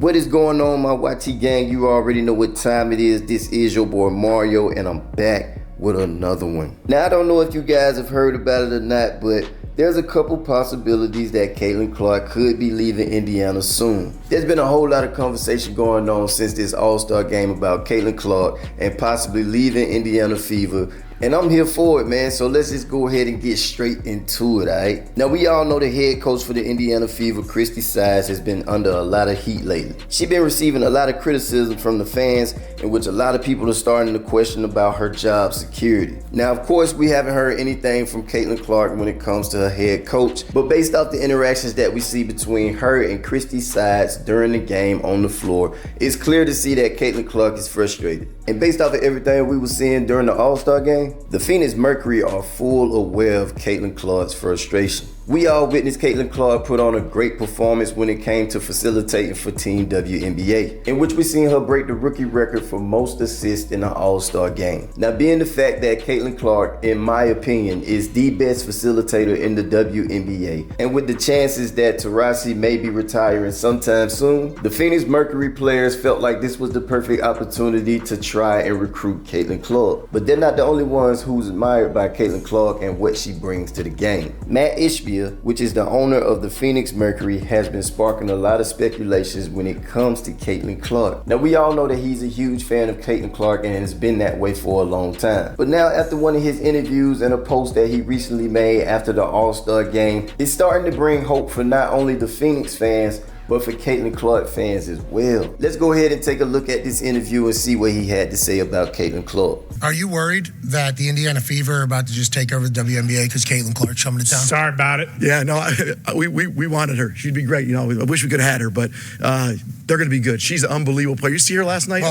What is going on, my YT gang? You already know what time it is. This is your boy Mario, and I'm back with another one. Now, I don't know if you guys have heard about it or not, but there's a couple possibilities that Caitlin could be leaving Indiana soon. There's been a whole lot of conversation going on since this All-Star game about Caitlin and possibly leaving Indiana Fever. And I'm here for it, man. So let's just go ahead and get straight into it, all right? Now, we all know the head coach for the Indiana Fever, Christy Sides, has been under a lot of heat lately. She's been receiving a lot of criticism from the fans, in which a lot of people are starting to question about her job security. Now, of course, we haven't heard anything from Caitlin Clark when it comes to her head coach, but based off the interactions that we see between her and Christy Sides during the game on the floor, it's clear to see that Caitlin Clark is frustrated. And based off of everything we were seeing during the All-Star game, the Phoenix Mercury are full aware of Caitlin Clark's frustration. We all witnessed Caitlin Clark put on a great performance when it came to facilitating for Team WNBA, in which we seen her break the rookie record for most assists in an All-Star game. Now, being the fact that Caitlin Clark, in my opinion, is the best facilitator in the WNBA, and with the chances that Taurasi may be retiring sometime soon, the Phoenix Mercury players felt like this was the perfect opportunity to try and recruit Caitlin Clark. But they're not the only ones who's admired by Caitlin Clark and what she brings to the game. Matt Ishbia, which is the owner of the Phoenix Mercury, has been sparking a lot of speculations when it comes to Caitlin Clark. Now, we all know that he's a huge fan of Caitlin Clark and has been that way for a long time. But now, after one of his interviews and a post that he recently made after the All-Star game, it's starting to bring hope for not only the Phoenix fans, but for Caitlin Clark fans as well. Let's go ahead and take a look at this interview and see what he had to say about Caitlin Clark. Are you worried that the Indiana Fever are about to just take over the WNBA because Caitlin Clark's coming to town? Sorry about it. Yeah, no, we wanted her. She'd be great. You know, I wish we could have had her, but they're going to be good. She's an unbelievable player. You see her last night?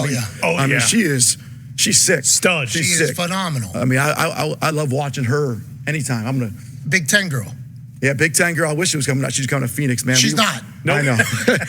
Oh, I mean, she's sick. Stud. She She's is sick. phenomenal. I mean, I love watching her anytime. Big Ten girl. Yeah, Big Ten girl. I wish she was coming out. She's coming to Phoenix, man. She's not. Nope. I know.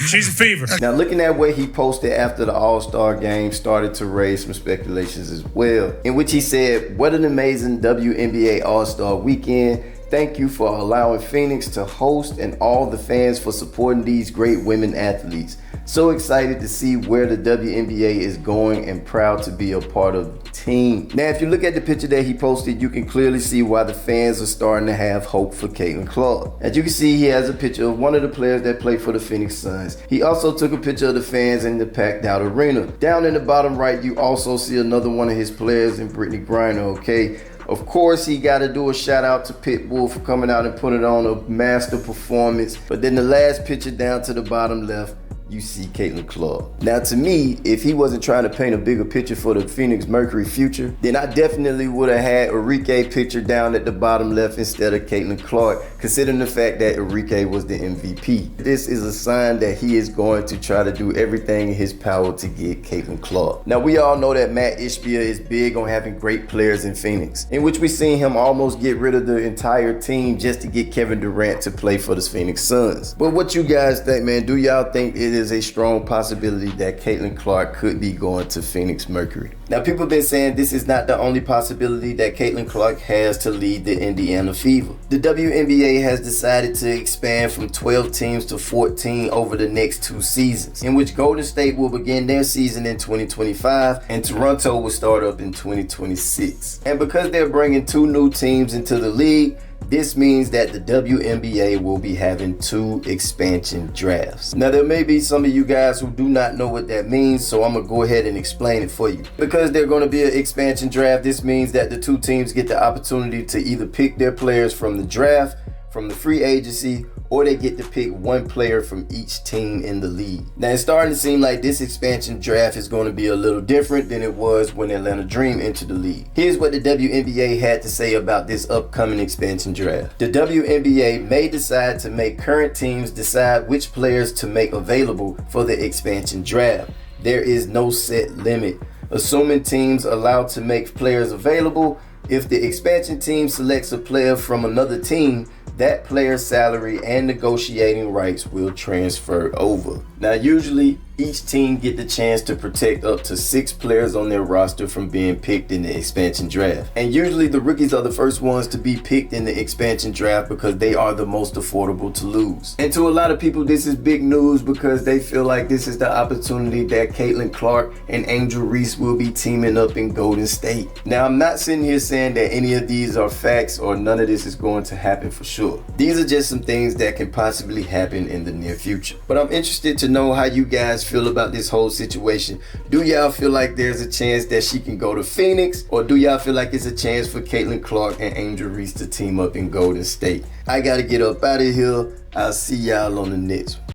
She's a fever. Now, looking at what he posted after the All-Star game started to raise some speculations as well, in which he said, "What an amazing WNBA All-Star weekend. Thank you for allowing Phoenix to host and all the fans for supporting these great women athletes. So excited to see where the WNBA is going and proud to be a part of the team." Now, if you look at the picture that he posted, you can clearly see why the fans are starting to have hope for Caitlin Clark. As you can see, he has a picture of one of the players that play for the Phoenix Suns. He also took a picture of the fans in the packed out arena. Down in the bottom right, you also see another one of his players in Brittany Griner, okay? Of course, he got to do a shout out to Pitbull for coming out and putting on a master performance. But then the last picture down to the bottom left, you see Caitlin Clark. Now, to me, if he wasn't trying to paint a bigger picture for the Phoenix Mercury future, then I definitely would have had Enrique picture down at the bottom left instead of Caitlin Clark, considering the fact that Enrique was the MVP. This is a sign that he is going to try to do everything in his power to get Caitlin Clark. Now, we all know that Matt Ishbia is big on having great players in Phoenix, in which we seen him almost get rid of the entire team just to get Kevin Durant to play for the Phoenix Suns. But what you guys think, man? Do y'all think it is a strong possibility that Caitlin Clark could be going to Phoenix Mercury? Now, people have been saying this is not the only possibility that Caitlin Clark has to lead the Indiana Fever. The WNBA has decided to expand from 12 teams to 14 over the next 2 seasons, in which Golden State will begin their season in 2025 and Toronto will start up in 2026. And because they're bringing 2 new teams into the league, this means that the WNBA will be having 2 expansion drafts. Now, there may be some of you guys who do not know what that means, so I'm going to go ahead and explain it for you. Because they're going to be an expansion draft, this means that the 2 teams get the opportunity to either pick their players from the draft, from the free agency, or they get to pick 1 player from each team in the league. Now, it's starting to seem like this expansion draft is going to be a little different than it was when Atlanta Dream entered the league. Here's what the WNBA had to say about this upcoming expansion draft. The WNBA may decide to make current teams decide which players to make available for the expansion draft. There is no set limit. Assuming teams allowed to make players available, if the expansion team selects a player from another team, that player's salary and negotiating rights will transfer over. Now, usually Each team get the chance to protect up to 6 players on their roster from being picked in the expansion draft. And usually the rookies are the first ones to be picked in the expansion draft because they are the most affordable to lose. And to a lot of people, this is big news because they feel like this is the opportunity that Caitlin and Angel Reese will be teaming up in Golden State. Now, I'm not sitting here saying that any of these are facts or none of this is going to happen for sure. These are just some things that can possibly happen in the near future. But I'm interested to know how you guys feel about this whole situation. Do y'all feel like there's a chance that she can go to Phoenix, or do y'all feel like it's a chance for Caitlin and Angel Reese to team up in Golden State? I gotta get up out of here. I'll see y'all on the next one.